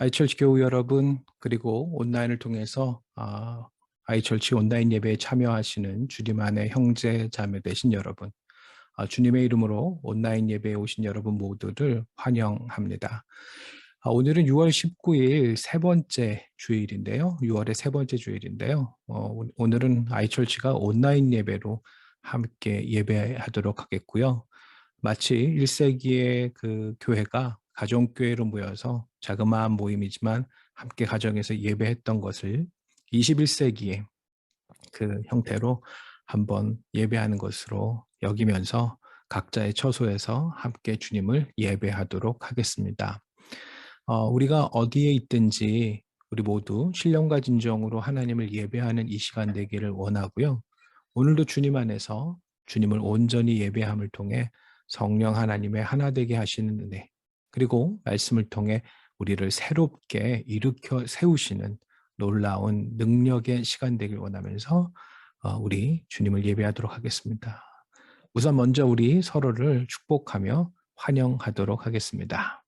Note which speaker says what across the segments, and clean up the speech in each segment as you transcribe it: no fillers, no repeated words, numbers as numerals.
Speaker 1: 아이철치 교우 여러분, 그리고 온라인을 통해서 아이철치 온라인 예배에 참여하시는 주님 안의 형제 자매 되신 여러분, 주님의 이름으로 온라인 예배에 오신 여러분 모두를 환영합니다. 오늘은 6월 19일 세 번째 주일인데요. 6월의 세 번째 주일인데요. 오늘은 아이철치가 온라인 예배로 함께 예배하도록 하겠고요. 마치 1세기의 그 교회가 가정교회로 모여서 자그마한 모임이지만 함께 가정에서 예배했던 것을 21세기의 그 형태로 한번 예배하는 것으로 여기면서 각자의 처소에서 함께 주님을 예배하도록 하겠습니다. 우리가 어디에 있든지 우리 모두 신령과 진정으로 하나님을 예배하는 이 시간 되기를 원하고요. 오늘도 주님 안에서 주님을 온전히 예배함을 통해 성령 하나님의 하나 되게 하시는 은혜, 그리고 말씀을 통해 우리를 새롭게 일으켜 세우시는 놀라운 능력의 시간 되길 원하면서 우리 주님을 예배하도록 하겠습니다. 우선 먼저 우리 서로를 축복하며 환영하도록 하겠습니다.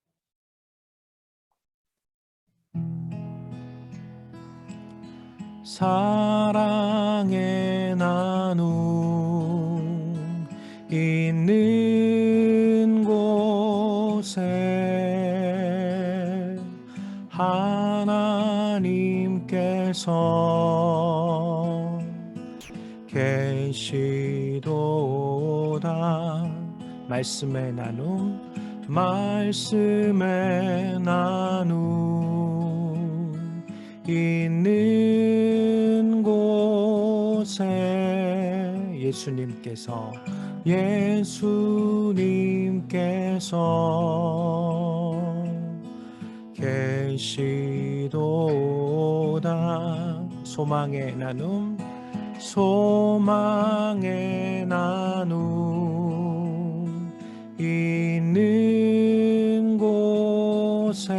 Speaker 1: 사랑의 나눔 있는 곳에 하나님께서 계시도다. 말씀의 나눔 있는 곳에 예수님께서 계시도다. 소망의 나눔 있는 곳에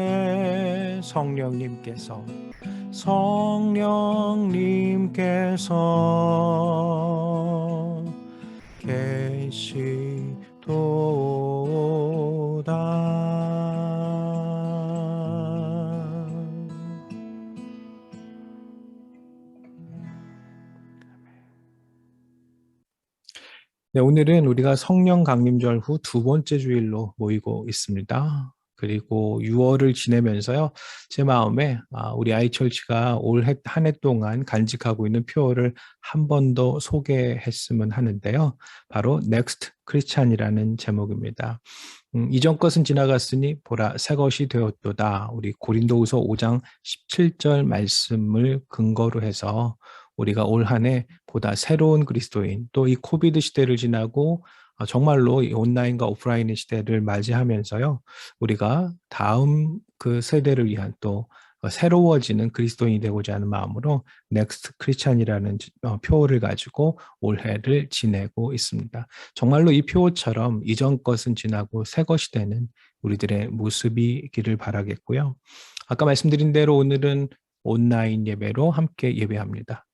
Speaker 1: 성령님께서 계시도다. 네, 오늘은 우리가 성령 강림절 후 두 번째 주일로 모이고 있습니다. 그리고 6월을 지내면서요, 제 마음에 우리 아이철치가 올 한 해 동안 간직하고 있는 표어를 한 번 더 소개했으면 하는데요. 바로 Next Christian이라는 제목입니다. 이전 것은 지나갔으니 보라 새 것이 되었도다. 우리 고린도후서 5장 17절 말씀을 근거로 해서 우리가 올 한 해 보다 새로운 그리스도인, 또 이 코비드 시대를 지나고 정말로 이 온라인과 오프라인의 시대를 맞이하면서요, 우리가 다음 그 세대를 위한 또 새로워지는 그리스도인이 되고자 하는 마음으로 넥스트 크리스찬이라는 표어를 가지고 올해를 지내고 있습니다. 정말로 이 표어처럼 이전 것은 지나고 새 것이 되는 우리들의 모습이기를 바라겠고요. 아까 말씀드린 대로 오늘은 온라인 예배로 함께 예배합니다.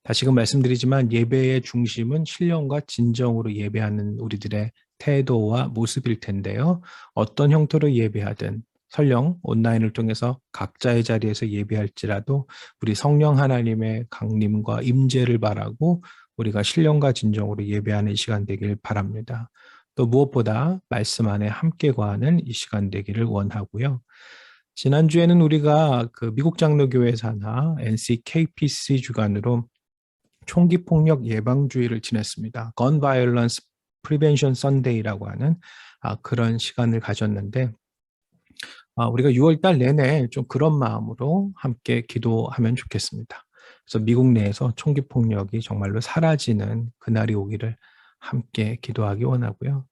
Speaker 1: 다시금 말씀드리지만 예배의 중심은 신령과 진정으로 예배하는 우리들의 태도와 모습일 텐데요. 어떤 형태로 예배하든 설령 온라인을 통해서 각자의 자리에서 예배할지라도 우리 성령 하나님의 강림과 임재를 바라고 우리가 신령과 진정으로 예배하는 시간 되길 바랍니다. 또 무엇보다 말씀 안에 함께 거하는 이 시간 되기를 원하고요. 지난주에는 우리가 그 미국 장로교회 산하 NCKPC 주관으로 총기 폭력 예방 주의를 지냈습니다. Gun Violence Prevention Sunday라고 하는 그런 시간을 가졌는데 우리가 6월 달 내내 좀 그런 마음으로 함께 기도하면 좋겠습니다. 그래서 미국 내에서 총기 폭력이 정말로 사라지는 그날이 오기를 함께 기도하기 원하고요.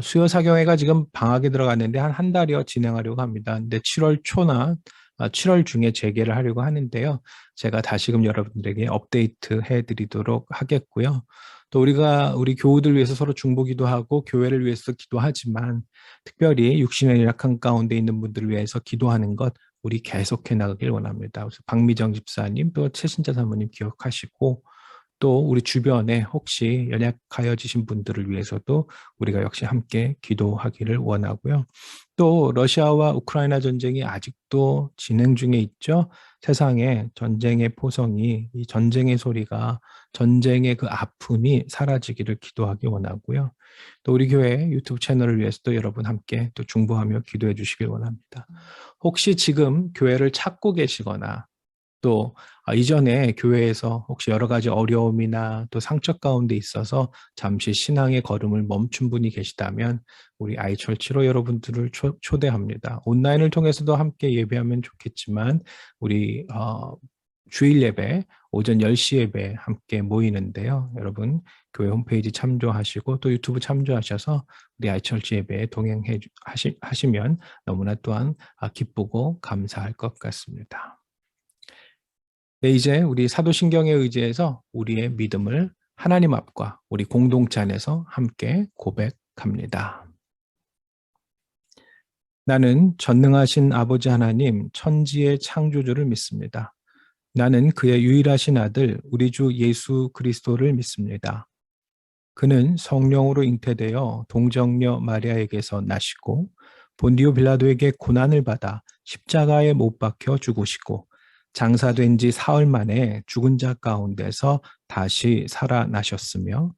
Speaker 1: 수요 사경회가 지금 방학에 들어갔는데 한 달여 진행하려고 합니다. 근데 7월 초나 7월 중에 재개를 하려고 하는데요. 제가 다시금 여러분들에게 업데이트 해드리도록 하겠고요. 또 우리 교우들 위해서 서로 중보기도 하고 교회를 위해서 기도하지만 특별히 육신의 연약한 가운데 있는 분들을 위해서 기도하는 것 우리 계속해 나가길 원합니다. 그래서 박미정 집사님 또 최신자 사모님 기억하시고 또 우리 주변에 혹시 연약하여지신 분들을 위해서도 우리가 역시 함께 기도하기를 원하고요. 또 러시아와 우크라이나 전쟁이 아직도 진행 중에 있죠. 세상에 전쟁의 포성이, 이 전쟁의 소리가, 전쟁의 그 아픔이 사라지기를 기도하기 원하고요. 또 우리 교회 유튜브 채널을 위해서도 여러분 함께 또 중보하며 기도해 주시길 원합니다. 혹시 지금 교회를 찾고 계시거나 또 이전에 교회에서 혹시 여러 가지 어려움이나 또 상처 가운데 있어서 잠시 신앙의 걸음을 멈춘 분이 계시다면 우리 아이철치로 여러분들을 초대합니다. 온라인을 통해서도 함께 예배하면 좋겠지만 우리 주일 예배, 오전 10시 예배 함께 모이는데요. 여러분 교회 홈페이지 참조하시고 또 유튜브 참조하셔서 우리 아이철치 예배에 동행해 하시면 너무나 또한 기쁘고 감사할 것 같습니다. 네, 이제 우리 사도신경에 의지해서 우리의 믿음을 하나님 앞과 우리 공동체 안에서 함께 고백합니다. 나는 전능하신 아버지 하나님 천지의 창조주를 믿습니다. 나는 그의 유일하신 아들 우리 주 예수 그리스도를 믿습니다. 그는 성령으로 잉태되어 동정녀 마리아에게서 나시고 본디오 빌라도에게 고난을 받아 십자가에 못 박혀 죽으시고 장사된 지 사흘 만에 죽은 자 가운데서 다시 살아나셨으며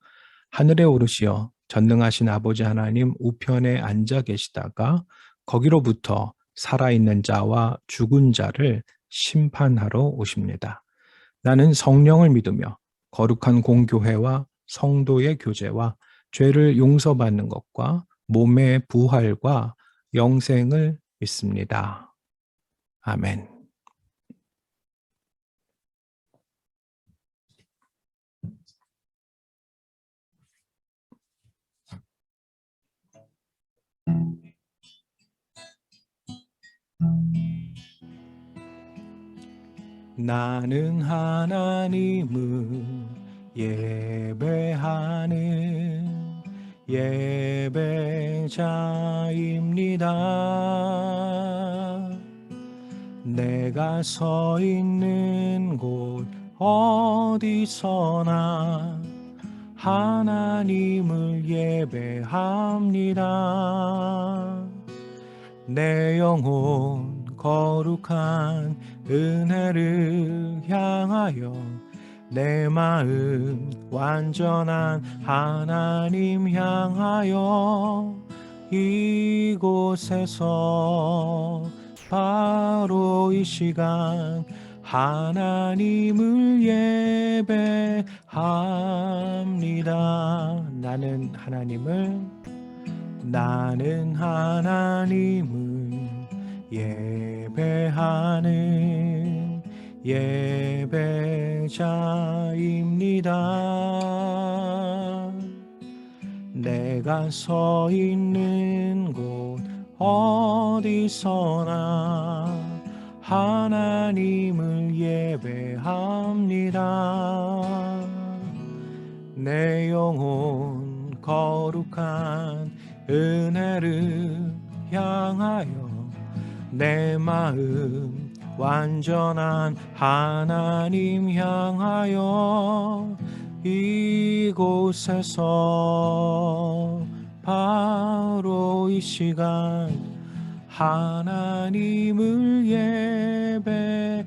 Speaker 1: 하늘에 오르시어 전능하신 아버지 하나님 우편에 앉아 계시다가 거기로부터 살아있는 자와 죽은 자를 심판하러 오십니다. 나는 성령을 믿으며 거룩한 공교회와 성도의 교제와 죄를 용서받는 것과 몸의 부활과 영생을 믿습니다. 아멘. 나는 하나님을 예배하는 예배자입니다. 내가 서 있는 곳 어디서나 하나님을 예배합니다. 내 영혼 거룩한 은혜를 향하여 내 마음 완전한 하나님 향하여 이곳에서 바로 이 시간 하나님을 예배합니다. 나는 하나님을 예배하는 예배자입니다. 내가 서 있는 곳 어디서나 하나님을 예배합니다. 내 영혼 거룩한 은혜를 향하여 내 마음 완전한 하나님 향하여 이곳에서 바로 이 시간 하나님을 예배합니다.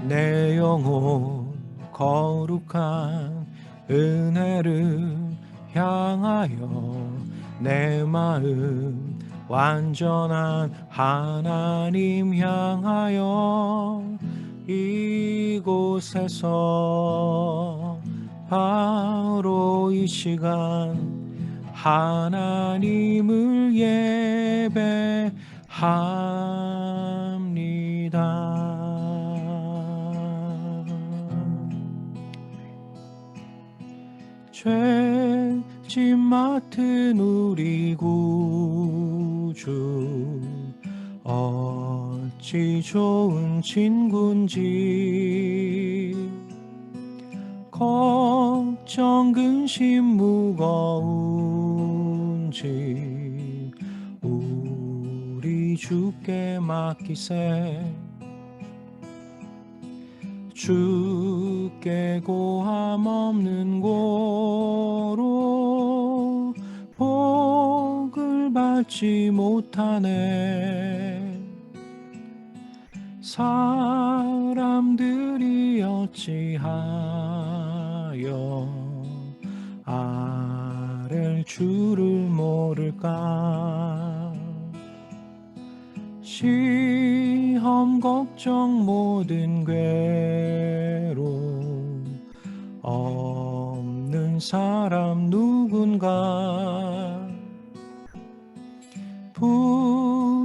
Speaker 1: 내 영혼 거룩한 은혜를 향하여 내 마음 완전한 하나님 향하여 이곳에서 바로 이 시간 하나님을 예배합니다. 죄짐 맡은 우리 구주 어찌 좋은 친군지 걱정 근심 무거운지 우리 주께 맡기세 주께 고함 없는 고로 복을 받지 못하네. 사람들이 어찌하여 아랠 줄을 모를까. 시험 걱정 모든 괴로움 없는 사람 누군가.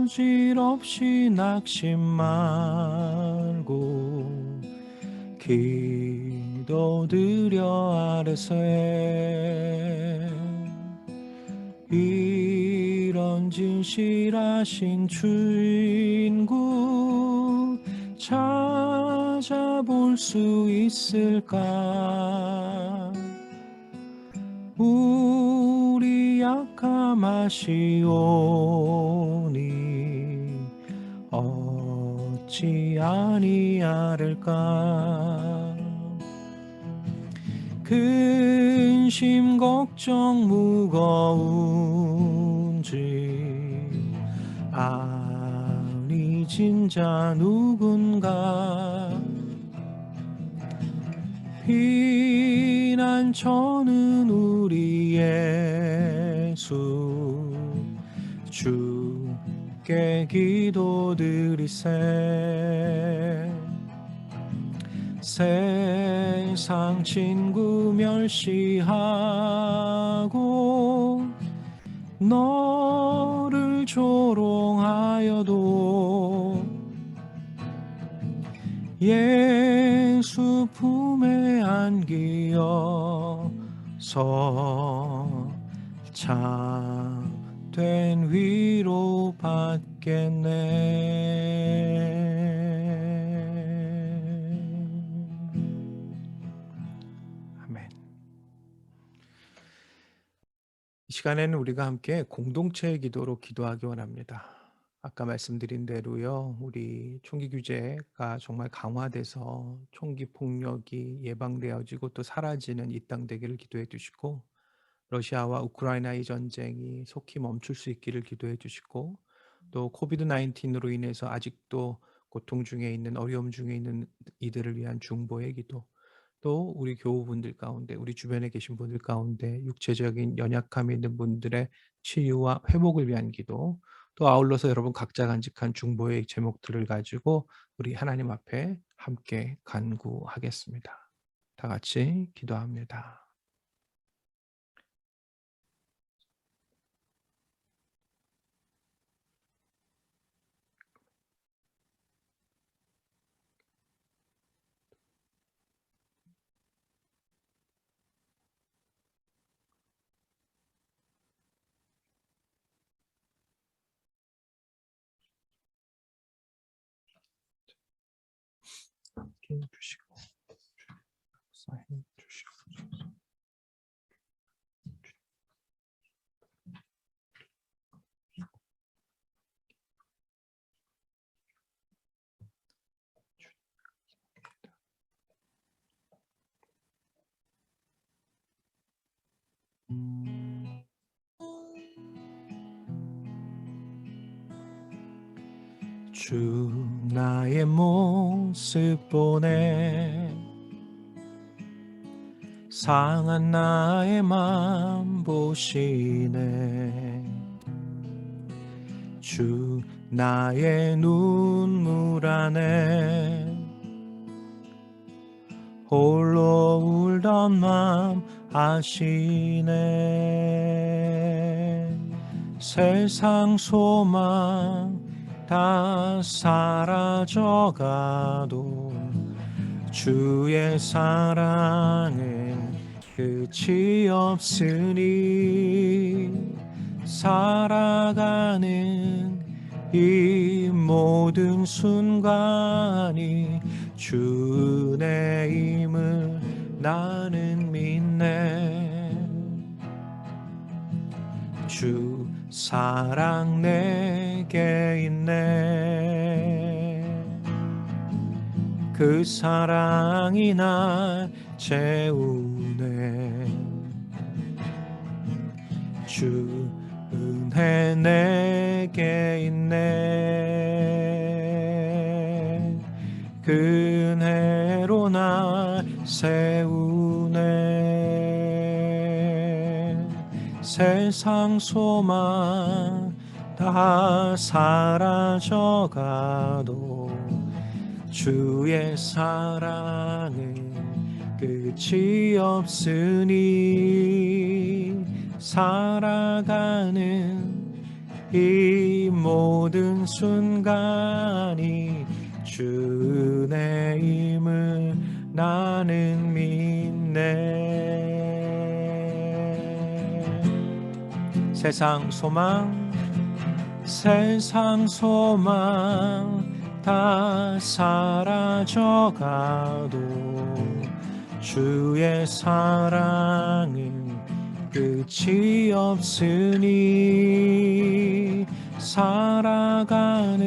Speaker 1: 부질없이 낙심 말고 기도드려 아뢰세. 이런 진실하신 주인구 찾아볼 수 있을까. 우리 약함하시오니 어찌 아니하를까. 근심 걱정 무거운 짐 아니 진짜 누군가. 피난처는 우리 예수 주께 기도드리세. 세상 친구 멸시하고 너를 조롱하여도 예수 품에 안기어서 참된 위로 받겠네. 아멘. 이 시간에는 우리가 함께 공동체의 기도로 기도하기 원합니다. 아까 말씀드린 대로요, 우리 총기 규제가 정말 강화돼서 총기 폭력이 예방되어지고 또 사라지는 이 땅 되기를 기도해 주시고, 러시아와 우크라이나의 전쟁이 속히 멈출 수 있기를 기도해 주시고, 또 코비드 19으로 인해서 아직도 고통 중에 있는, 어려움 중에 있는 이들을 위한 중보의 기도, 또 우리 교우분들 가운데, 우리 주변에 계신 분들 가운데 육체적인 연약함이 있는 분들의 치유와 회복을 위한 기도, 또 아울러서 여러분 각자 간직한 중보의 제목들을 가지고 우리 하나님 앞에 함께 간구하겠습니다. 다 같이 기도합니다. 함께 해주시고 사인 주시고 주 나의 모습 보내 상한 나의 맘 보시네. 주 나의 눈물 안에 홀로 울던 맘 아시네. 세상 소망 다 사라져가도 주의 사랑은 끝이 없으니 살아가는 이 모든 순간이 주 은혜임을 나는 믿네. 주 사랑 내게 있네. 그 사랑이 날 채우네. 주 은혜 내게 있네. 그 은혜로 날 세우네. 세상 소망 다 사라져가도 주의 사랑은 끝이 없으니 살아가는 이 모든 순간이 주 은혜임을 나는 믿네. 세상 소망 다 사라져가도 주의 사랑은 끝이 없으니 살아가는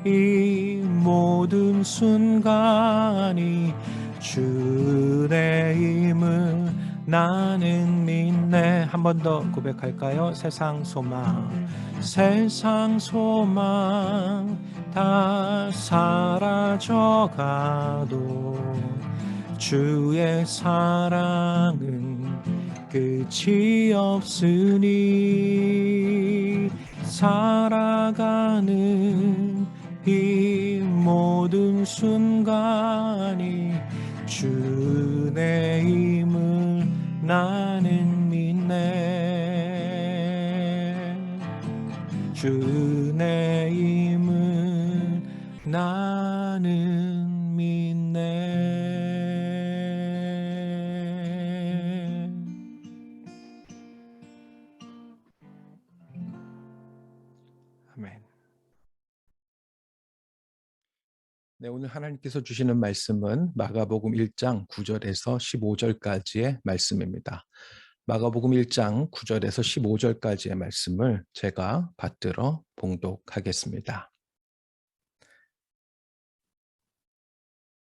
Speaker 1: 이 모든 순간이 주의 힘을 나는 믿네. 한 번 더 고백할까요? 세상 소망 다 사라져가도 주의 사랑은 끝이 없으니 살아가는 이 모든 순간이 주의 힘을 나는 믿네. 주의 힘을 나는 믿네. 아멘. 네, 오늘 하나님께서 주시는 말씀은 마가복음 1장 9절에서 15절까지의 말씀입니다. 마가복음 1장 9절에서 15절까지의 말씀을 제가 받들어 봉독하겠습니다.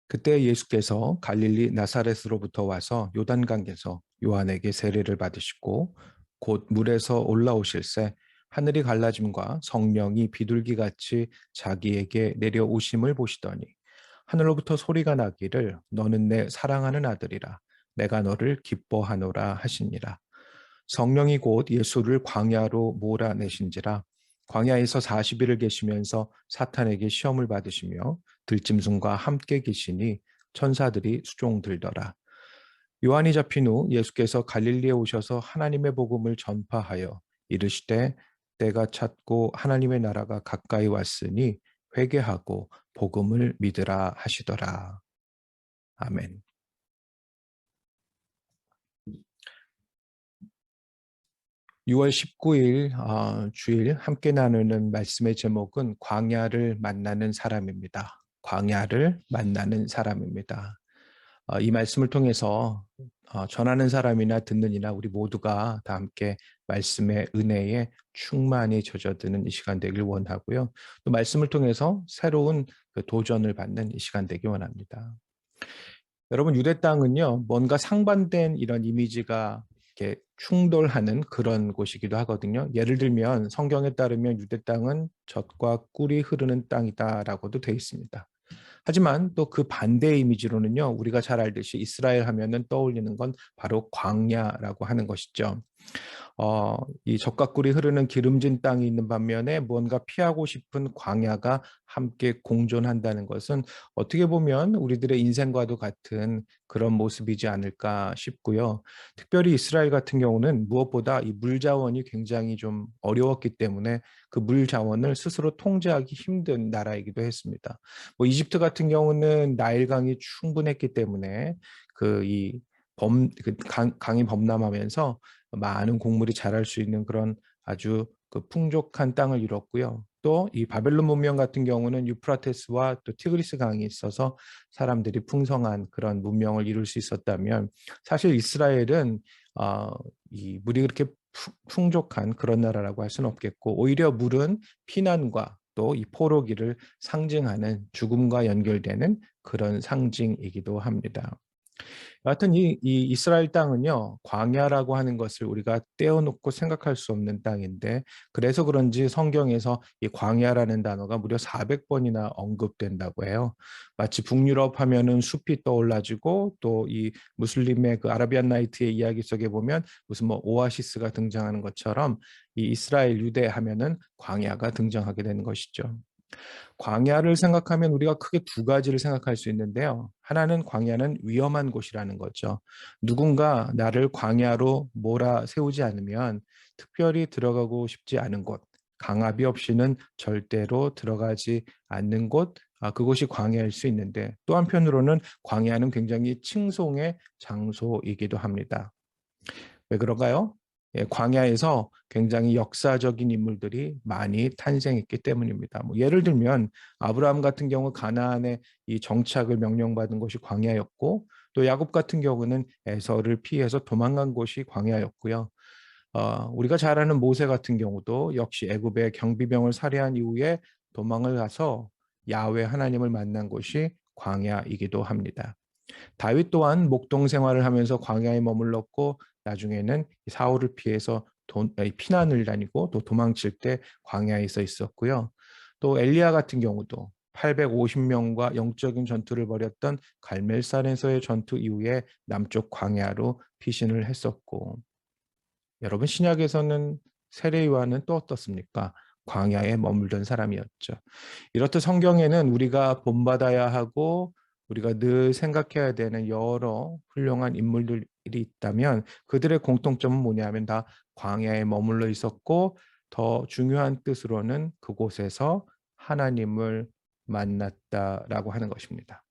Speaker 1: 그때 예수께서 갈릴리 나사렛으로부터 와서 요단강에서 요한에게 세례를 받으시고 곧 물에서 올라오실새 하늘이 갈라짐과 성령이 비둘기같이 자기에게 내려오심을 보시더니 하늘로부터 소리가 나기를 너는 내 사랑하는 아들이라 내가 너를 기뻐하노라 하시니라. 성령이 곧 예수를 광야로 몰아내신지라. 광야에서 40일을 계시면서 사탄에게 시험을 받으시며 들짐승과 함께 계시니 천사들이 수종들더라. 요한이 잡힌 후 예수께서 갈릴리에 오셔서 하나님의 복음을 전파하여 이르시되 때가 찼고 하나님의 나라가 가까이 왔으니 회개하고 복음을 믿으라 하시더라. 아멘. 6월 19일 주일 함께 나누는 말씀의 제목은 광야를 만나는 사람입니다. 광야를 만나는 사람입니다. 이 말씀을 통해서 전하는 사람이나 듣는 이나 우리 모두가 다 함께 말씀의 은혜에 충만히 젖어드는 이 시간 되길 원하고요. 또 말씀을 통해서 새로운 그 도전을 받는 이 시간 되길 원합니다. 여러분, 유대 땅은요, 뭔가 상반된 이런 이미지가 이렇게 충돌하는 그런 곳이기도 하거든요. 예를 들면 성경에 따르면 유대 땅은 젖과 꿀이 흐르는 땅이다라고도 되어 있습니다. 하지만 또 그 반대의 이미지로는요, 우리가 잘 알듯이 이스라엘 하면은 떠올리는 건 바로 광야라고 하는 것이죠. 이 젖과 꿀이 흐르는 기름진 땅이 있는 반면에 뭔가 피하고 싶은 광야가 함께 공존한다는 것은 어떻게 보면 우리들의 인생과도 같은 그런 모습이지 않을까 싶고요. 특별히 이스라엘 같은 경우는 무엇보다 이 물 자원이 굉장히 좀 어려웠기 때문에 그 물 자원을 스스로 통제하기 힘든 나라이기도 했습니다. 뭐 이집트 같은 경우는 나일강이 충분했기 때문에 강이 범람하면서 많은 곡물이 자랄 수 있는 그런 아주 그 풍족한 땅을 이뤘고요. 또 이 바벨론 문명 같은 경우는 유프라테스와 또 티그리스 강이 있어서 사람들이 풍성한 그런 문명을 이룰 수 있었다면 사실 이스라엘은 이 물이 그렇게 풍족한 그런 나라라고 할 수는 없겠고 오히려 물은 피난과 또 이 포로기를 상징하는 죽음과 연결되는 그런 상징이기도 합니다. 여하튼 이 이스라엘 땅은요, 광야라고 하는 것을 우리가 떼어놓고 생각할 수 없는 땅인데, 그래서 그런지 성경에서 이 광야라는 단어가 무려 400번이나 언급된다고 해요. 마치 북유럽 하면은 숲이 떠올라지고, 또 이 무슬림의 그 아라비안 나이트의 이야기 속에 보면 무슨 뭐 오아시스가 등장하는 것처럼 이 이스라엘 유대 하면은 광야가 등장하게 되는 것이죠. 광야를 생각하면 우리가 크게 두 가지를 생각할 수 있는데요. 하나는 광야는 위험한 곳이라는 거죠. 누군가 나를 광야로 몰아세우지 않으면 특별히 들어가고 싶지 않은 곳, 강압이 없이는 절대로 들어가지 않는 곳, 그곳이 광야일 수 있는데 또 한편으로는 광야는 굉장히 칭송의 장소이기도 합니다. 왜 그런가요? 예, 광야에서 굉장히 역사적인 인물들이 많이 탄생했기 때문입니다. 뭐 예를 들면 아브라함 같은 경우 가나안에 이 정착을 명령받은 곳이 광야였고, 또 야곱 같은 경우는 에서를 피해서 도망간 곳이 광야였고요. 우리가 잘 아는 모세 같은 경우도 역시 애굽의 경비병을 살해한 이후에 도망을 가서 야훼 하나님을 만난 곳이 광야이기도 합니다. 다윗 또한 목동 생활을 하면서 광야에 머물렀고, 나중에는 사울을 피해서 피난을 다니고 또 도망칠 때 광야에 있었고요. 또 엘리야 같은 경우도 850명과 영적인 전투를 벌였던 갈멜산에서의 전투 이후에 남쪽 광야로 피신을 했었고, 여러분 신약에서는 세례 요한은 또 어떻습니까? 광야에 머물던 사람이었죠. 이렇듯 성경에는 우리가 본받아야 하고 우리가 늘 생각해야 되는 여러 훌륭한 인물들이 있다면 그들의 공통점은 뭐냐면 다 광야에 머물러 있었고, 더 중요한 뜻으로는 그곳에서 하나님을 만났다라고 하는 것입니다.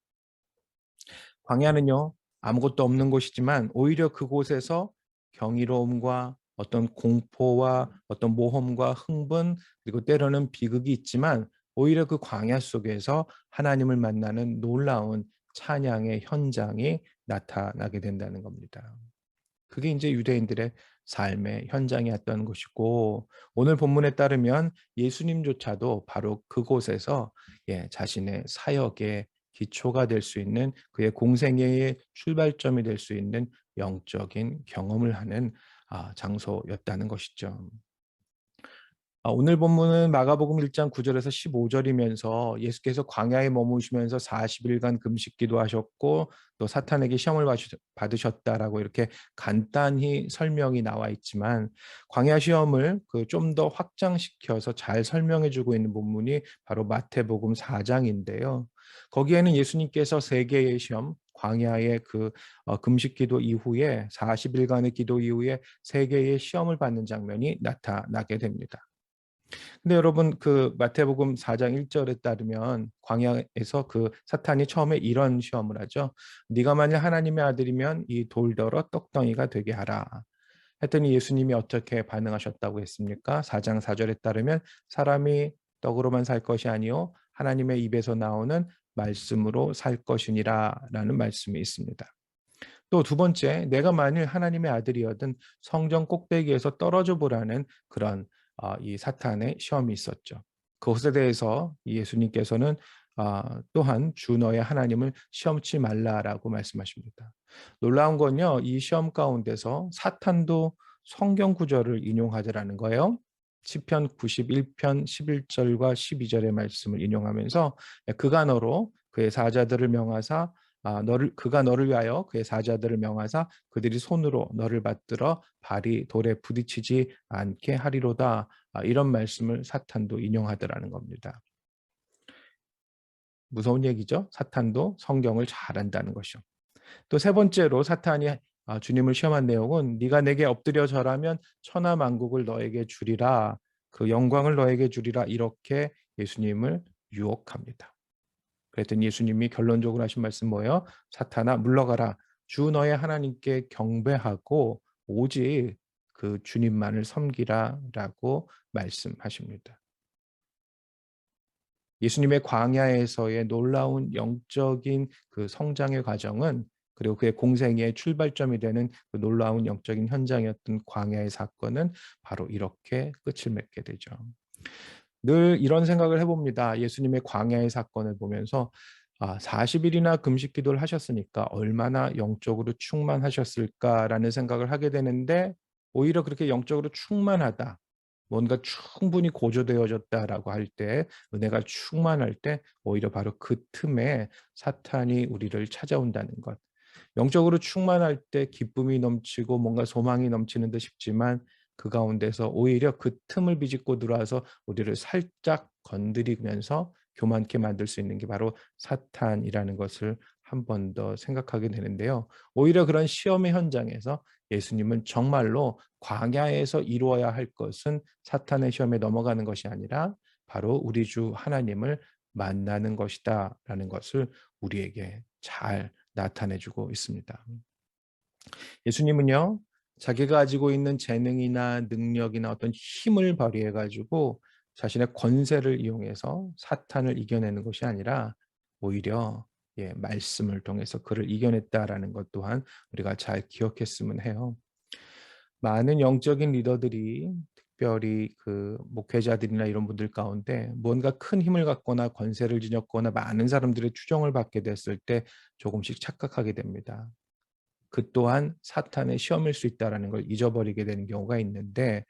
Speaker 1: 광야는요, 아무것도 없는 곳이지만 오히려 그곳에서 경이로움과 어떤 공포와 어떤 모험과 흥분, 그리고 때로는 비극이 있지만 오히려 그 광야 속에서 하나님을 만나는 놀라운 찬양의 현장이 나타나게 된다는 겁니다. 그게 이제 유대인들의 삶의 현장이었던 것이고, 오늘 본문에 따르면 예수님조차도 바로 그곳에서 자신의 사역의 기초가 될 수 있는, 그의 공생애의 출발점이 될 수 있는 영적인 경험을 하는 장소였다는 것이죠. 오늘 본문은 마가복음 1장 9절에서 15절이면서 예수께서 광야에 머무시면서 40일간 금식 기도하셨고 또 사탄에게 시험을 받으셨다라고 이렇게 간단히 설명이 나와 있지만, 광야 시험을 좀 더 확장시켜서 잘 설명해 주고 있는 본문이 바로 마태복음 4장인데요. 거기에는 예수님께서 세 개의 시험, 광야의 금식 기도 이후에 40일간의 기도 이후에 세 개의 시험을 받는 장면이 나타나게 됩니다. 근데 여러분 마태복음 4장 1절에 따르면 광야에서 사탄이 처음에 이런 시험을 하죠. 네가 만일 하나님의 아들이면 이 돌더러 떡덩이가 되게 하라. 했더니 예수님이 어떻게 반응하셨다고 했습니까? 4장 4절에 따르면 사람이 떡으로만 살 것이 아니요 하나님의 입에서 나오는 말씀으로 살 것이니라 라는 말씀이 있습니다. 또 두 번째, 내가 만일 하나님의 아들이거든 성전 꼭대기에서 떨어져 보라는 그런 이 사탄의 시험이 있었죠. 그것에 대해서 예수님께서는 또한 주 너의 하나님을 시험치 말라라고 말씀하십니다. 놀라운 건요, 이 시험 가운데서 사탄도 성경 구절을 인용하더라는 거예요. 시편 91편 11절과 12절의 말씀을 인용하면서 그가 너로 그의 사자들을 명하사 그가 너를 위하여 그의 사자들을 명하사 그들이 손으로 너를 받들어 발이 돌에 부딪히지 않게 하리로다. 이런 말씀을 사탄도 인용하더라는 겁니다. 무서운 얘기죠. 사탄도 성경을 잘 안다는 것이요. 또 세 번째로 사탄이 주님을 시험한 내용은 네가 내게 엎드려 절하면 천하 만국을 너에게 주리라, 그 영광을 너에게 주리라, 이렇게 예수님을 유혹합니다. 그랬더니 예수님이 결론적으로 하신 말씀 뭐예요? 사탄아 물러가라. 주 너의 하나님께 경배하고 오직 그 주님만을 섬기라라고 말씀하십니다. 예수님의 광야에서의 놀라운 영적인 그 성장의 과정은, 그리고 그의 공생의 출발점이 되는 그 놀라운 영적인 현장이었던 광야의 사건은 바로 이렇게 끝을 맺게 되죠. 늘 이런 생각을 해봅니다. 예수님의 광야의 사건을 보면서 40일이나 금식 기도를 하셨으니까 얼마나 영적으로 충만하셨을까라는 생각을 하게 되는데 오히려 그렇게 영적으로 충만하다. 뭔가 충분히 고조되어졌다라고 할 때, 은혜가 충만할 때 오히려 바로 그 틈에 사탄이 우리를 찾아온다는 것. 영적으로 충만할 때 기쁨이 넘치고 뭔가 소망이 넘치는 듯 싶지만 그 가운데서 오히려 그 틈을 비집고 들어와서 우리를 살짝 건드리면서 교만케 만들 수 있는 게 바로 사탄이라는 것을 한 번 더 생각하게 되는데요. 오히려 그런 시험의 현장에서 예수님은 정말로 광야에서 이루어야 할 것은 사탄의 시험에 넘어가는 것이 아니라 바로 우리 주 하나님을 만나는 것이다라는 것을 우리에게 잘 나타내주고 있습니다. 예수님은요, 자기가 가지고 있는 재능이나 능력이나 어떤 힘을 발휘해 가지고 자신의 권세를 이용해서 사탄을 이겨내는 것이 아니라 오히려 말씀을 통해서 그를 이겨냈다라는 것 또한 우리가 잘 기억했으면 해요. 많은 영적인 리더들이 특별히 그 목회자들이나 이런 분들 가운데 뭔가 큰 힘을 갖거나 권세를 지녔거나 많은 사람들의 추종을 받게 됐을 때 조금씩 착각하게 됩니다. 그 또한 사탄의 시험일 수 있다는 걸 잊어버리게 되는 경우가 있는데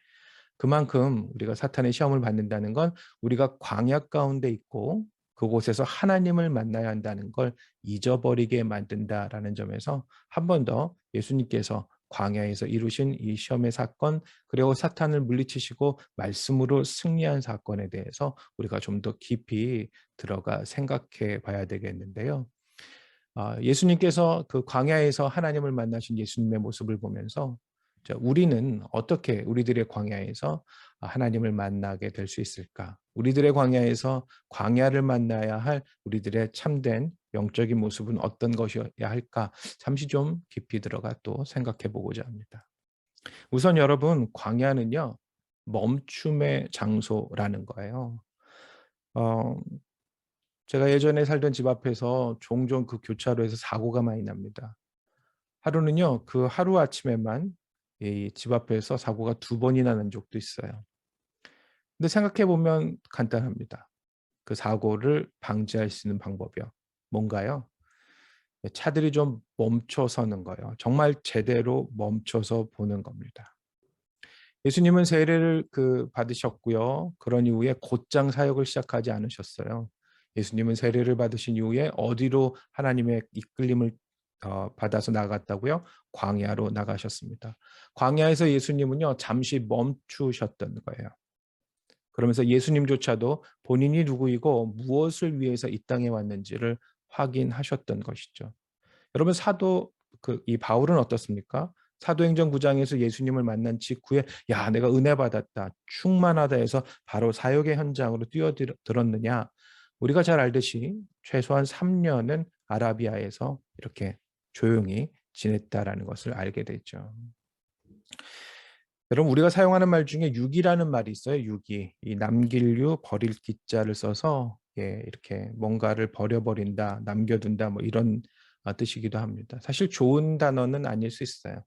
Speaker 1: 그만큼 우리가 사탄의 시험을 받는다는 건 우리가 광야 가운데 있고 그곳에서 하나님을 만나야 한다는 걸 잊어버리게 만든다라는 점에서 한 번 더 예수님께서 광야에서 이루신 이 시험의 사건 그리고 사탄을 물리치시고 말씀으로 승리한 사건에 대해서 우리가 좀 더 깊이 들어가 생각해 봐야 되겠는데요. 예수님께서 그 광야에서 하나님을 만나신 예수님의 모습을 보면서 우리는 어떻게 우리들의 광야에서 하나님을 만나게 될 수 있을까? 우리들의 광야에서 광야를 만나야 할 우리들의 참된 영적인 모습은 어떤 것이어야 할까? 잠시 좀 깊이 들어가 또 생각해 보고자 합니다. 우선 여러분, 광야는요, 멈춤의 장소라는 거예요. 어, 제가 예전에 살던 집 앞에서 종종 그 교차로에서 사고가 많이 납니다. 하루는요, 그 하루아침에만 이 집 앞에서 사고가 2번이나 난 적도 있어요. 근데 생각해 보면 간단합니다. 그 사고를 방지할 수 있는 방법이요. 뭔가요? 차들이 좀 멈춰서는 거예요. 정말 제대로 멈춰서 보는 겁니다. 예수님은 세례를 받으셨고요. 그런 이후에 곧장 사역을 시작하지 않으셨어요. 예수님은 세례를 받으신 이후에 어디로 하나님의 이끌림을 받아서 나갔다고요? 광야로 나가셨습니다. 광야에서 예수님은요, 잠시 멈추셨던 거예요. 그러면서 예수님조차도 본인이 누구이고 무엇을 위해서 이 땅에 왔는지를 확인하셨던 것이죠. 여러분 이 바울은 어떻습니까? 사도행전 9장에서 예수님을 만난 직후에 야 내가 은혜 받았다 충만하다 해서 바로 사역의 현장으로 뛰어들었느냐? 우리가 잘 알듯이 최소한 3년은 아라비아에서 이렇게 조용히 지냈다라는 것을 알게 되죠. 여러분 우리가 사용하는 말 중에 유기라는 말이 있어요. 유기. 이 남길 유 버릴 기자를 써서 이렇게 뭔가를 버려버린다, 남겨둔다 뭐 이런 뜻이기도 합니다. 사실 좋은 단어는 아닐 수 있어요.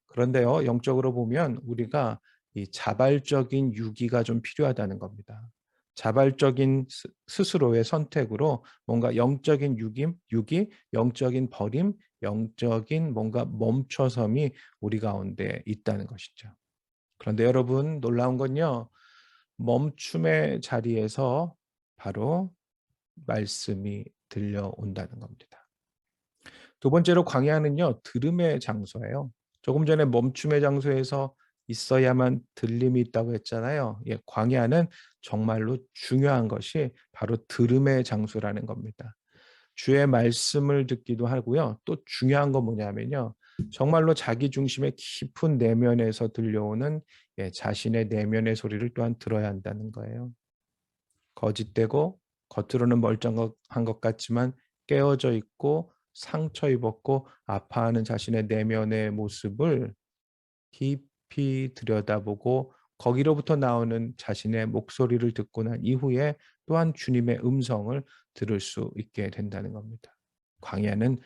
Speaker 1: 그런데요, 영적으로 보면 우리가 이 자발적인 유기가 좀 필요하다는 겁니다. 자발적인 스스로의 선택으로 뭔가 영적인 유기, 영적인 버림, 영적인 뭔가 멈춰섬이 우리 가운데 있다는 것이죠. 그런데 여러분 놀라운 건요. 멈춤의 자리에서 바로 말씀이 들려온다는 겁니다. 두 번째로 광야는요. 들음의 장소예요. 조금 전에 멈춤의 장소에서 있어야만 들림이 있다고 했잖아요. 광야는 정말로 중요한 것이 바로 들음의 장소라는 겁니다. 주의 말씀을 듣기도 하고요. 또 중요한 건 뭐냐면요. 정말로 자기 중심의 깊은 내면에서 들려오는 자신의 내면의 소리를 또한 들어야 한다는 거예요. 거짓되고 겉으로는 멀쩡한 것 같지만 깨어져 있고 상처 입었고 아파하는 자신의 내면의 모습을 깊이 들여다보고 거기로부터 나오는 자신의 목소리를 듣고 난 이후에 또한 주님의 음성을 들을 수 있게 된다는 겁니다. 광야는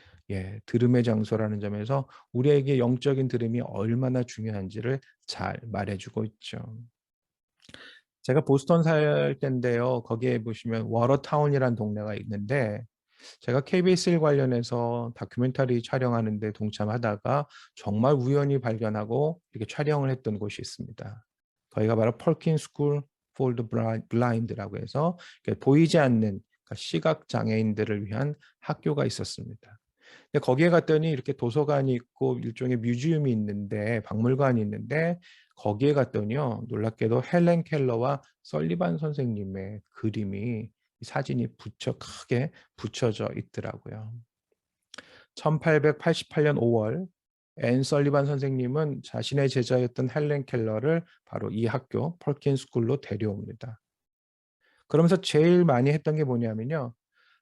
Speaker 1: 들음의 장소라는 점에서 우리에게 영적인 들음이 얼마나 중요한지를 잘 말해주고 있죠. 제가 보스턴 살 때인데요. 거기에 보시면 워터타운이라는 동네가 있는데 제가 KBS 일 관련해서 다큐멘터리 촬영하는 데 동참하다가 정말 우연히 발견하고 이렇게 촬영을 했던 곳이 있습니다. 거기가 바로 펄킨 스쿨 for the blind라고 해서 보이지 않는 그러니까 시각 장애인들을 위한 학교가 있었습니다. 근데 거기에 갔더니 이렇게 도서관이 있고 일종의 뮤지엄이 있는데 박물관이 있는데 거기에 갔더니요 놀랍게도 헬렌 켈러와 설리반 선생님의 그림이 사진이 크게 붙여져 있더라고요. 1888년 5월 앤 설리반 선생님은 자신의 제자였던 헬렌 켈러를 바로 이 학교 펄킨 스쿨로 데려옵니다. 그러면서 제일 많이 했던 게 뭐냐면요.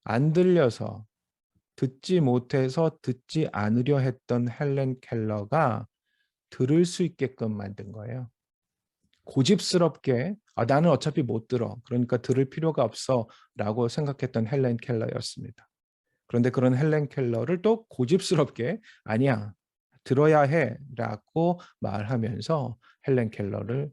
Speaker 1: 안 들려서 듣지 못해서 듣지 않으려 했던 헬렌 켈러가 들을 수 있게끔 만든 거예요. 고집스럽게 나는 어차피 못 들어. 그러니까 들을 필요가 없어 라고 생각했던 헬렌 켈러였습니다. 그런데 그런 헬렌 켈러를 또 고집스럽게 아니야. 들어야 해 라고 말하면서 헬렌 켈러를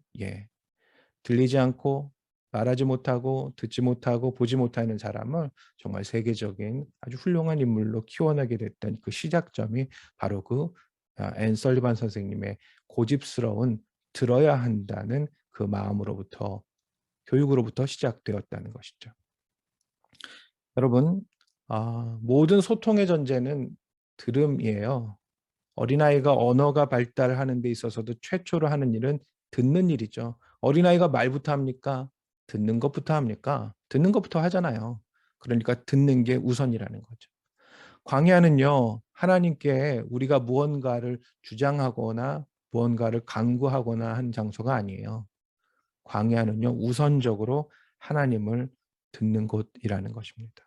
Speaker 1: 들리지 않고 말하지 못하고 듣지 못하고 보지 못하는 사람을 정말 세계적인 아주 훌륭한 인물로 키워내게 됐던 그 시작점이 바로 앤 설리반 선생님의 고집스러운 들어야 한다는 그 마음으로부터 교육으로부터 시작되었다는 것이죠. 여러분, 모든 소통의 전제는 들음이에요. 어린아이가 언어가 발달하는 데 있어서도 최초로 하는 일은 듣는 일이죠. 어린아이가 말부터 합니까? 듣는 것부터 합니까? 듣는 것부터 하잖아요. 그러니까 듣는 게 우선이라는 거죠. 광야는요, 하나님께 우리가 무언가를 주장하거나 무언가를 강구하거나 한 장소가 아니에요. 광야는요, 우선적으로 하나님을 듣는 곳이라는 것입니다.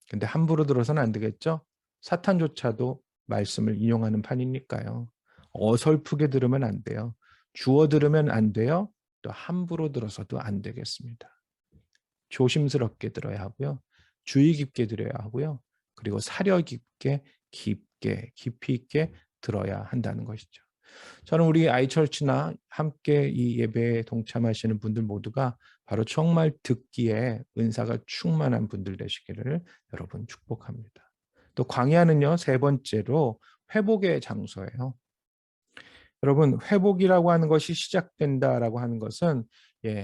Speaker 1: 근데 함부로 들어서는 안 되겠죠? 사탄조차도 말씀을 인용하는 판이니까요. 어설프게 들으면 안 돼요. 주워 들으면 안 돼요. 또 함부로 들어서도 안 되겠습니다. 조심스럽게 들어야 하고요. 주의 깊게 들어야 하고요. 그리고 사려 깊이 있게 들어야 한다는 것이죠. 저는 우리 아이처치나 함께 이 예배에 동참하시는 분들 모두가 바로 정말 듣기에 은사가 충만한 분들 되시기를 여러분 축복합니다. 또 광야는요, 세 번째로 회복의 장소예요. 여러분, 회복이라고 하는 것이 시작된다라고 하는 것은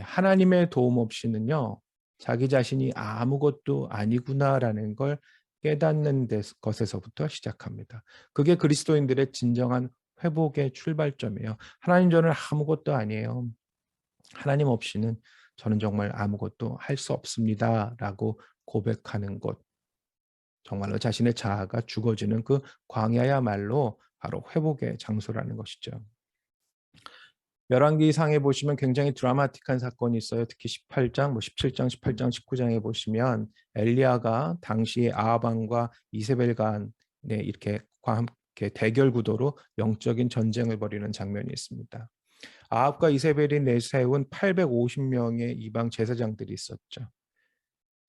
Speaker 1: 하나님의 도움 없이는요, 자기 자신이 아무것도 아니구나라는 걸 깨닫는 것에서부터 시작합니다. 그게 그리스도인들의 진정한 회복의 출발점이에요. 하나님 저는 아무것도 아니에요. 하나님 없이는 저는 정말 아무것도 할 수 없습니다라고 고백하는 것. 정말로 자신의 자아가 죽어지는 그 광야야말로 바로 회복의 장소라는 것이죠. 열왕기상에 보시면 굉장히 드라마틱한 사건이 있어요. 특히 18장, 17장, 18장, 19장에 보시면 엘리야가 당시 아합 왕과 이세벨 간에 이렇게 함께 대결 구도로 영적인 전쟁을 벌이는 장면이 있습니다. 아합과 이세벨이 내세운 850명의 이방 제사장들이 있었죠.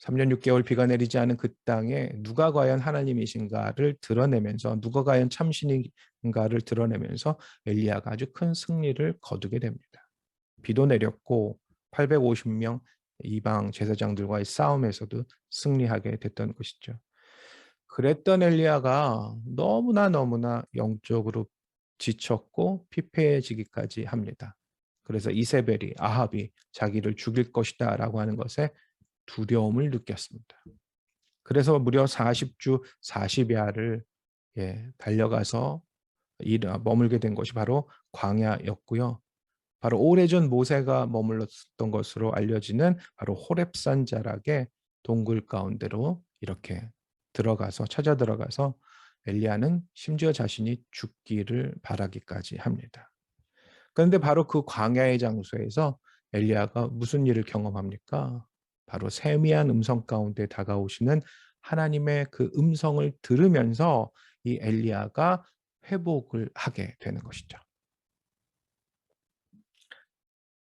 Speaker 1: 3년 6개월 비가 내리지 않은 그 땅에 누가 과연 하나님이신가를 드러내면서 누가 과연 참신인가를 드러내면서 엘리야가 아주 큰 승리를 거두게 됩니다. 비도 내렸고 850명 이방 제사장들과의 싸움에서도 승리하게 됐던 것이죠. 그랬던 엘리야가 너무나 영적으로 지쳤고 피폐해지기까지 합니다. 그래서 이세벨이 아합이 자기를 죽일 것이다 라고 하는 것에 두려움을 느꼈습니다. 그래서 무려 40주 40야를 달려가서 머물게 된 것이 바로 광야였고요. 바로 오래전 모세가 머물렀던 것으로 알려지는 바로 호렙산 자락의 동굴 가운데로 이렇게 찾아 들어가서 엘리야는 심지어 자신이 죽기를 바라기까지 합니다. 그런데 바로 그 광야의 장소에서 엘리야가 무슨 일을 경험합니까? 바로 세미한 음성 가운데 다가오시는 하나님의 그 음성을 들으면서 이 엘리야가 회복을 하게 되는 것이죠.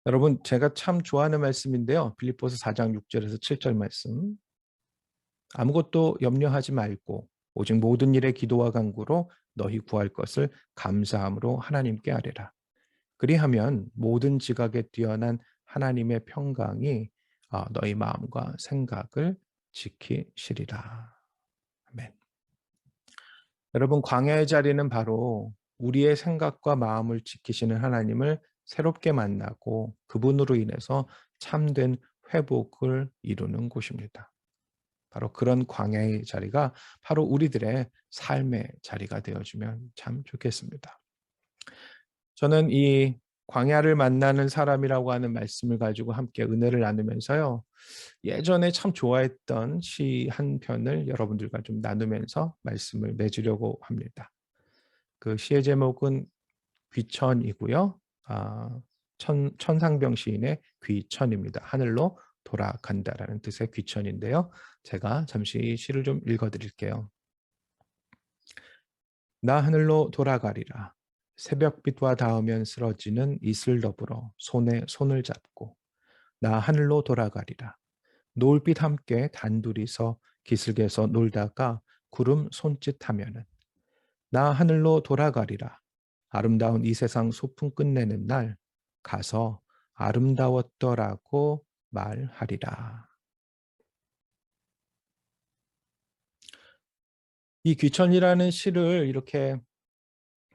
Speaker 1: 여러분, 제가 참 좋아하는 말씀인데요. 빌립보서 4장 6절에서 7절 말씀. 아무것도 염려하지 말고 오직 모든 일에 기도와 간구로 너희 구할 것을 감사함으로 하나님께 아뢰라. 그리하면 모든 지각에 뛰어난 하나님의 평강이 너희 마음과 생각을 지키시리라. 아멘. 여러분, 광야의 자리는 바로 우리의 생각과 마음을 지키시는 하나님을 새롭게 만나고 그분으로 인해서 참된 회복을 이루는 곳입니다. 바로 그런 광야의 자리가 바로 우리들의 삶의 자리가 되어주면 참 좋겠습니다. 저는 이 광야를 만나는 사람이라고 하는 말씀을 가지고 함께 은혜를 나누면서요. 예전에 참 좋아했던 시 한 편을 여러분들과 좀 나누면서 말씀을 맺으려고 합니다. 그 시의 제목은 귀천이고요. 천상병 시인의 귀천입니다. 하늘로 돌아간다라는 뜻의 귀천인데요. 제가 잠시 시를 좀 읽어드릴게요. 나 하늘로 돌아가리라. 새벽빛과 닿으면 쓰러지는 이슬 더불어 손에 손을 잡고 나 하늘로 돌아가리라. 노을빛 함께 단둘이서 기슭에서 놀다가 구름 손짓하면은 나 하늘로 돌아가리라. 아름다운 이 세상 소풍 끝내는 날 가서 아름다웠더라고 말하리라. 이 귀천이라는 시를 이렇게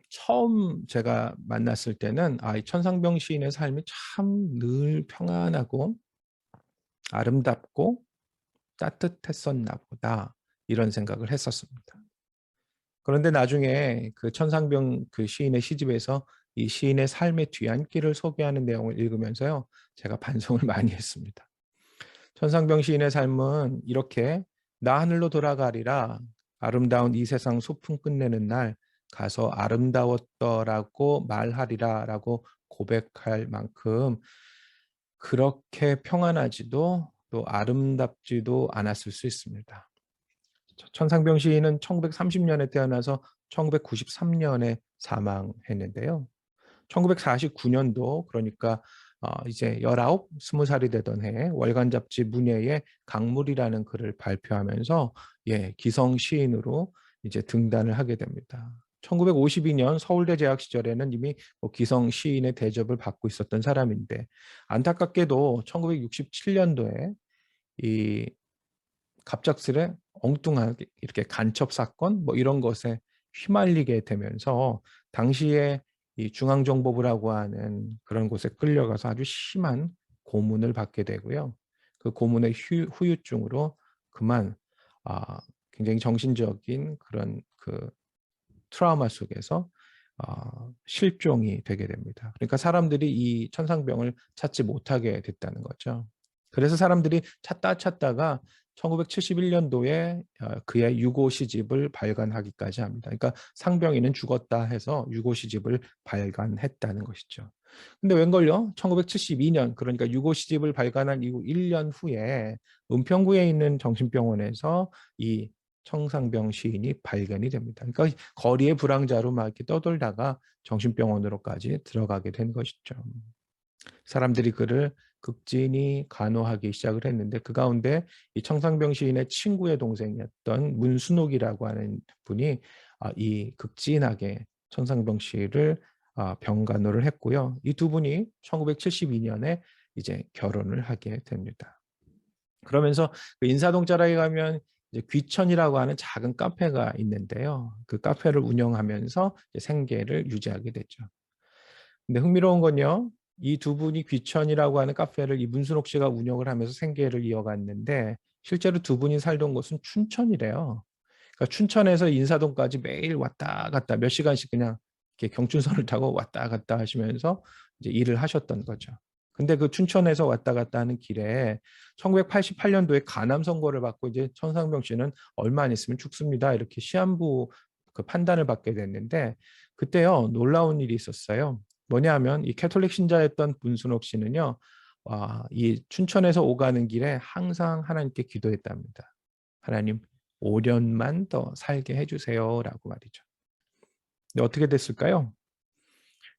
Speaker 1: 처음 제가 만났을 때는 이 천상병 시인의 삶이 참 늘 평안하고 아름답고 따뜻했었나 보다 이런 생각을 했었습니다. 그런데 나중에 그 천상병 그 시인의 시집에서 이 시인의 삶의 뒤안길을 소개하는 내용을 읽으면서요, 제가 반성을 많이 했습니다. 천상병 시인의 삶은 이렇게 나 하늘로 돌아가리라 아름다운 이 세상 소풍 끝내는 날 가서 아름다웠더라고 말하리라라고 고백할 만큼 그렇게 평안하지도 또 아름답지도 않았을 수 있습니다. 천상병 시인은 1930년에 태어나서 1993년에 사망했는데요. 1949년도 그러니까 이제 19, 20살이 되던 해에 월간 잡지 문예에 강물이라는 글을 발표하면서 기성 시인으로 이제 등단을 하게 됩니다. 1952년 서울대 재학 시절에는 이미 기성 시인의 대접을 받고 있었던 사람인데 안타깝게도 1967년도에 이 갑작스레 엉뚱하게 이렇게 간첩 사건 이런 것에 휘말리게 되면서 당시에 이 중앙정보부라고 하는 그런 곳에 끌려가서 아주 심한 고문을 받게 되고요. 그 고문의 후유증으로 그만 굉장히 정신적인 그런 그 트라우마 속에서 실종이 되게 됩니다. 그러니까 사람들이 이 천상병을 찾지 못하게 됐다는 거죠. 그래서 사람들이 찾다가 1971년도에 그의 유고 시집을 발간하기까지 합니다. 그러니까 상병이는 죽었다 해서 유고 시집을 발간했다는 것이죠. 근데 웬걸요? 1972년 그러니까 유고 시집을 발간한 이후 1년 후에 은평구에 있는 정신병원에서 이 청상병 시인이 발견이 됩니다. 그러니까 거리의 불황자로 막 이렇게 떠돌다가 정신병원으로까지 들어가게 된 것이죠. 사람들이 그를 극진히 간호하기 시작을 했는데 그 가운데 이 청상병 시인의 친구의 동생이었던 문순옥이라고 하는 분이 이 극진하게 청상병 시를 병간호를 했고요. 이 두 분이 1972년에 이제 결혼을 하게 됩니다. 그러면서 그 인사동 자락에 가면 이제 귀천이라고 하는 작은 카페가 있는데요. 그 카페를 운영하면서 생계를 유지하게 됐죠. 근데 흥미로운 건요. 이 두 분이 귀천이라고 하는 카페를 이 문순옥 씨가 운영을 하면서 생계를 이어갔는데 실제로 두 분이 살던 곳은 춘천이래요. 그러니까 춘천에서 인사동까지 매일 왔다 갔다 몇 시간씩 그냥 이렇게 경춘선을 타고 왔다 갔다 하시면서 이제 일을 하셨던 거죠. 근데 그 춘천에서 왔다 갔다 하는 길에 1988년도에 간암 선고를 받고 이제 천상병 씨는 얼마 안 있으면 죽습니다. 이렇게 시한부 그 판단을 받게 됐는데 그때요 놀라운 일이 있었어요. 뭐냐 하면 이 캐톨릭 신자였던 문순옥 씨는요. 이 춘천에서 오가는 길에 항상 하나님께 기도했답니다. 하나님 5년만 더 살게 해주세요라고 말이죠. 근데 어떻게 됐을까요?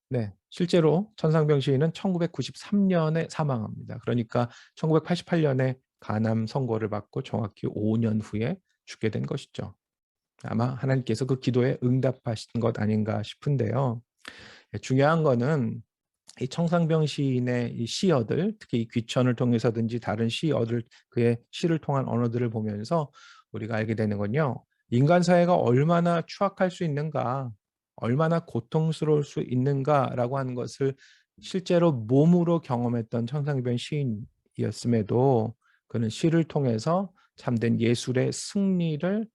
Speaker 1: 네, 실제로 천상병 시인은 1993년에 사망합니다. 그러니까 1988년에 간암 선고를 받고 정확히 5년 후에 죽게 된 것이죠. 아마 하나님께서 그 기도에 응답하신 것 아닌가 싶은데요. 중요한 거는 이 청상병 시인의 이 시어들, 특히 이 귀천을 통해서든지 다른 시어들, 그의 시를 통한 언어들을 보면서 우리가 알게 되는 건요. 인간 사회가 얼마나 추악할 수 있는가, 얼마나 고통스러울 수 있는가라고 하는 것을 실제로 몸으로 경험했던 청상병 시인이었음에도 그는 시를 통해서 참된 예술의 승리를,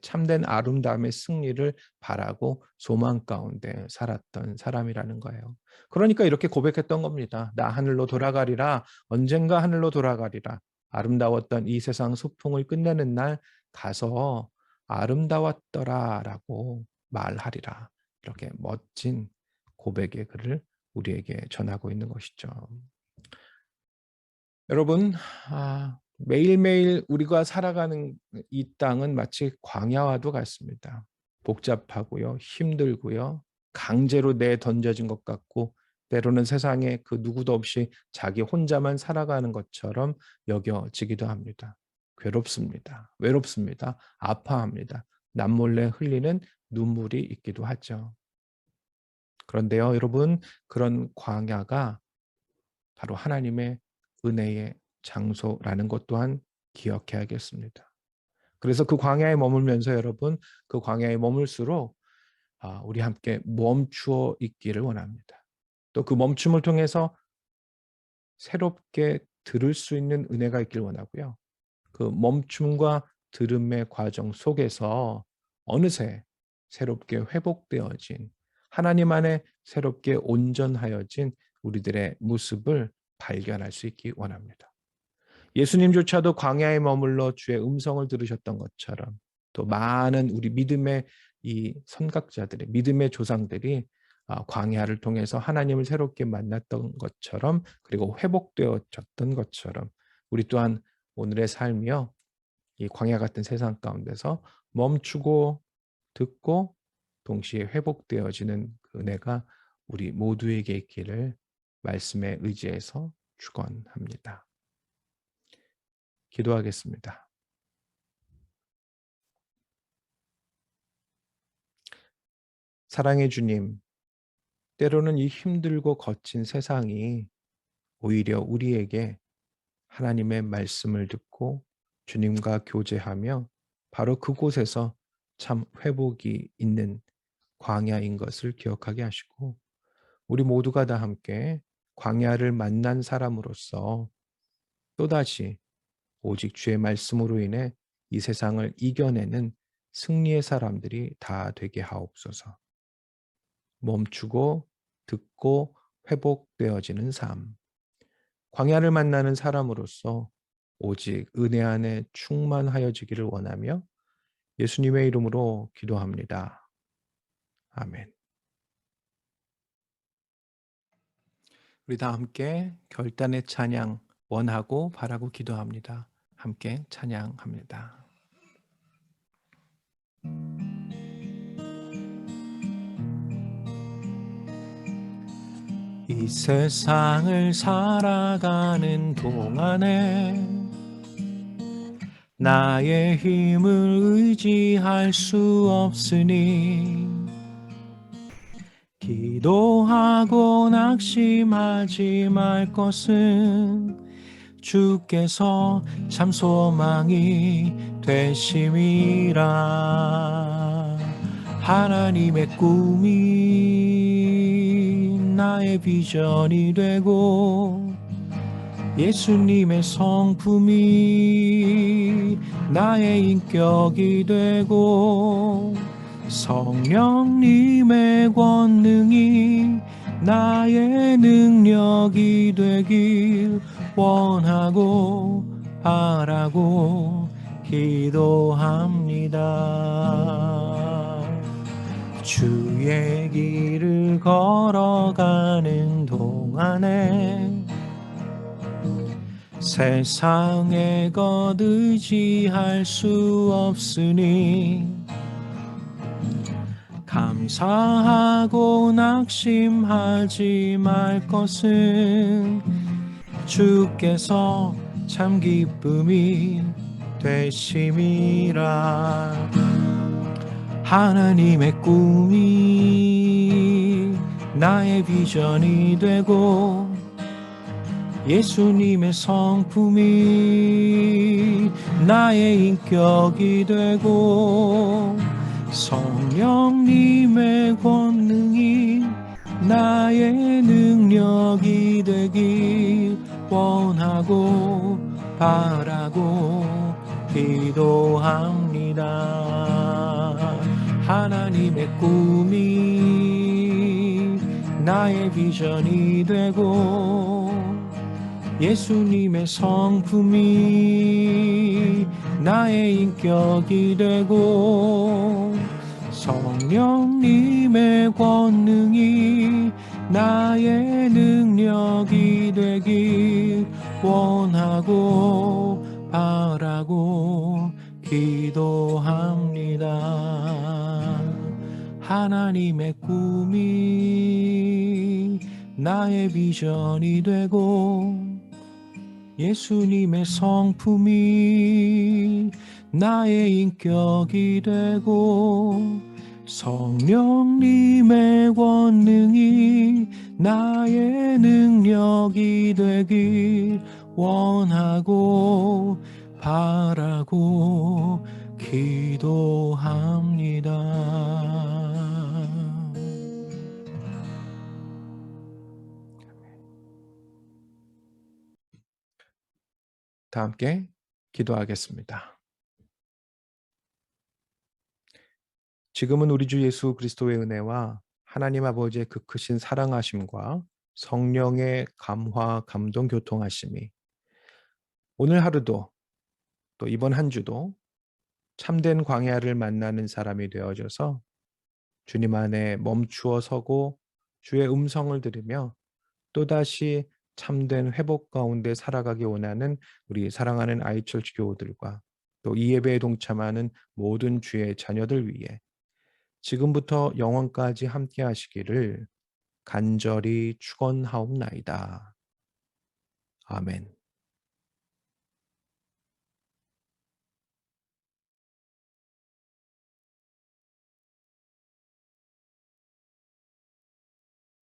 Speaker 1: 참된 아름다움의 승리를 바라고 소망 가운데 살았던 사람이라는 거예요. 그러니까 이렇게 고백했던 겁니다. 나 하늘로 돌아가리라. 언젠가 하늘로 돌아가리라. 아름다웠던 이 세상 소풍을 끝내는 날 가서 아름다웠더라라고 말하리라. 이렇게 멋진 고백의 글을 우리에게 전하고 있는 것이죠. 여러분, 매일매일 우리가 살아가는 이 땅은 마치 광야와도 같습니다. 복잡하고요, 힘들고요, 강제로 내던져진 것 같고, 때로는 세상에 그 누구도 없이 자기 혼자만 살아가는 것처럼 여겨지기도 합니다. 괴롭습니다. 외롭습니다. 아파합니다. 남몰래 흘리는 눈물이 있기도 하죠. 그런데요, 여러분, 그런 광야가 바로 하나님의 은혜의 장소라는 것 또한 기억해야겠습니다. 그래서 그 광야에 머물면서 여러분, 그 광야에 머물수록 우리 함께 멈추어 있기를 원합니다. 또 그 멈춤을 통해서 새롭게 들을 수 있는 은혜가 있길 원하고요. 그 멈춤과 들음의 과정 속에서 어느새 새롭게 회복되어진, 하나님 안에 새롭게 온전하여진 우리들의 모습을 발견할 수 있기 원합니다. 예수님조차도 광야에 머물러 주의 음성을 들으셨던 것처럼, 또 많은 우리 믿음의 이 선각자들의, 믿음의 조상들이 광야를 통해서 하나님을 새롭게 만났던 것처럼, 그리고 회복되어졌던 것처럼, 우리 또한 오늘의 삶이요, 이 광야 같은 세상 가운데서 멈추고 듣고 동시에 회복되어지는 그 은혜가 우리 모두에게 있기를 말씀에 의지해서 축원합니다. 기도하겠습니다. 사랑의 주님, 때로는 이 힘들고 거친 세상이 오히려 우리에게 하나님의 말씀을 듣고 주님과 교제하며 바로 그곳에서 참 회복이 있는 광야인 것을 기억하게 하시고, 우리 모두가 다 함께 광야를 만난 사람으로서 또다시 오직 주의 말씀으로 인해 이 세상을 이겨내는 승리의 사람들이 다 되게 하옵소서. 멈추고 듣고 회복되어지는 삶, 광야를 만나는 사람으로서 오직 은혜 안에 충만하여지기를 원하며 예수님의 이름으로 기도합니다. 아멘. 우리 다 함께 결단의 찬양 원하고 바라고 기도합니다. 함께 찬양합니다. 이 세상을 살아가는 동안에 나의 힘을 의지할 수 없으니 기도하고 낙심하지 말 것은 주께서 참 소망이 되심이라. 하나님의 꿈이 나의 비전이 되고 예수님의 성품이 나의 인격이 되고 성령님의 권능이 나의 능력이 되길 원하고 바라고 기도합니다. 주의 길을 걸어가는 동안에 세상에 것 의지할 수 없으니 감사하고 낙심하지 말 것은 주께서 참 기쁨이 되심이라. 하나님의 꿈이 나의 비전이 되고 예수님의 성품이 나의 인격이 되고 성령님의 권능이 나의 능력이 되길 원하고 바라고 기도합니다. 하나님의 꿈이 나의 비전이 되고 예수님의 성품이 나의 인격이 되고 성령님의 권능이 나의 능력이 되길 원하고 바라고 기도합니다. 하나님의 꿈이 나의 비전이 되고 예수님의 성품이 나의 인격이 되고 성령님의 권능이 나의 능력이 되길 원하고 바라고 기도합니다. 다 함께 기도하겠습니다. 지금은 우리 주 예수 그리스도의 은혜와 하나님 아버지의 그 크신 사랑하심과 성령의 감화, 감동, 교통하심이 오늘 하루도 또 이번 한 주도 참된 광야를 만나는 사람이 되어져서 주님 안에 멈추어 서고 주의 음성을 들으며 또다시 참된 회복 가운데 살아가기 원하는 우리 사랑하는 아이처치 교우들과 또 이 예배에 동참하는 모든 주의 자녀들 위해 지금부터 영원까지 함께 하시기를 간절히 축원하옵나이다. 아멘.